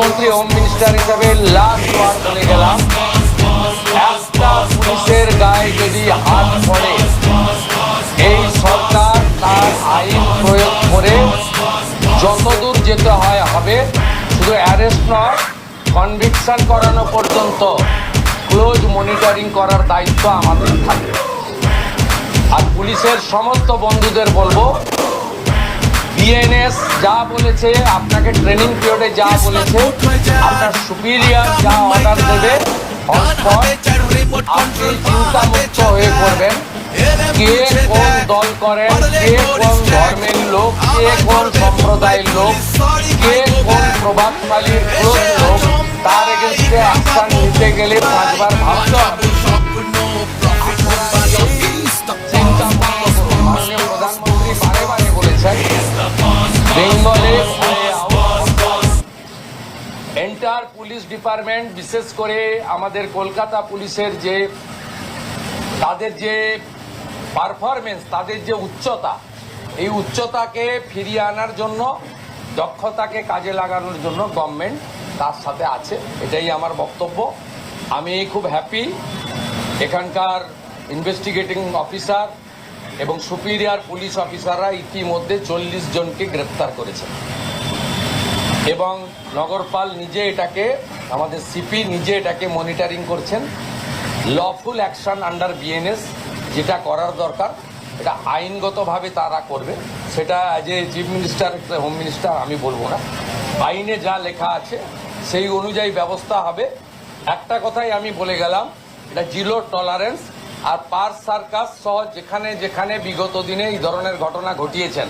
মন্ত্রী home minister হিসাবে last বার বলে গেলাম, একটা পুলিশের গায়ে যদি হাত পড়ে এই সরকার তার আইন প্রয়োগ করে যতদূর যেতে হয় হবে। শুধু অ্যারেস্ট নয়, কনভিকশন করানো পর্যন্ত ক্লোজ মনিটরিং করার দায়িত্ব আমাদের থাকবে। আর পুলিশের সমস্ত বন্ধুদের বলবো, বিএনএস যা বলেছে, আপনাকে ট্রেনিং পিরিয়ডে যা বলেছে, আপনার সুপিরিয়র যা অর্ডার দেবে আপনি চিন্তামুক্ত হয়ে করবেন। কে কোন দল করেন, কে কোন ধর্মের লোক, কে কোন সম্প্রদায়ের লোক, কে কোন প্রভাবশালী লোক, তার এগেন্স্টে অ্যাকশন নিতে গেলে 5 বার ভাবতে হবে। প্রধানমন্ত্রী বারে বারে বলেছেন বেঙ্গলে এন্টার পুলিশ ডিপার্টমেন্ট, বিশেষ করে আমাদের কলকাতা পুলিশের যে তাদের যে পারফরমেন্স, তাদের যে উচ্চতা, এই উচ্চতাকে ফিরিয়ে আনার জন্য, দক্ষতাকে কাজে লাগানোর জন্য গভর্নমেন্ট তার সাথে আছে। এটাই আমার বক্তব্য। আমি খুব হ্যাপি এখানকার ইনভেস্টিগেটিং অফিসার এবং সুপিরিয়র পুলিশ অফিসাররা ইতিমধ্যে 40 জনকে গ্রেপ্তার করেছেন এবং নগরপাল নিজে এটাকে, আমাদের সিপি নিজে এটাকে মনিটরিং করছেন। লফুল অ্যাকশন আন্ডার বিএনএস যেটা করার দরকার, এটা আইনগতভাবে তারা করবে। সেটা as a chief minister, home minister আমি বলবো না। আইনে যা লেখা আছে সেই অনুযায়ী ব্যবস্থা হবে। একটা কথাই আমি বলে গেলাম, এটা জিরো টলারেন্স। আর পার্ক সার্কাস সহ যেখানে যেখানে বিগত দিনে এই ধরনের ঘটনা ঘটিয়েছেন,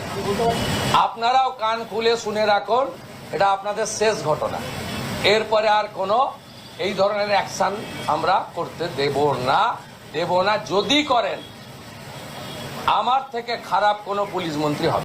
আপনারাও কান খুলে শুনে রাখুন, এটা আপনাদের শেষ ঘটনা। এরপরে আর কোনো এই ধরনের অ্যাকশন আমরা করতে দেব না। যদি করেন, আমার থেকে খারাপ কোনো পুলিশ মন্ত্রী হবে।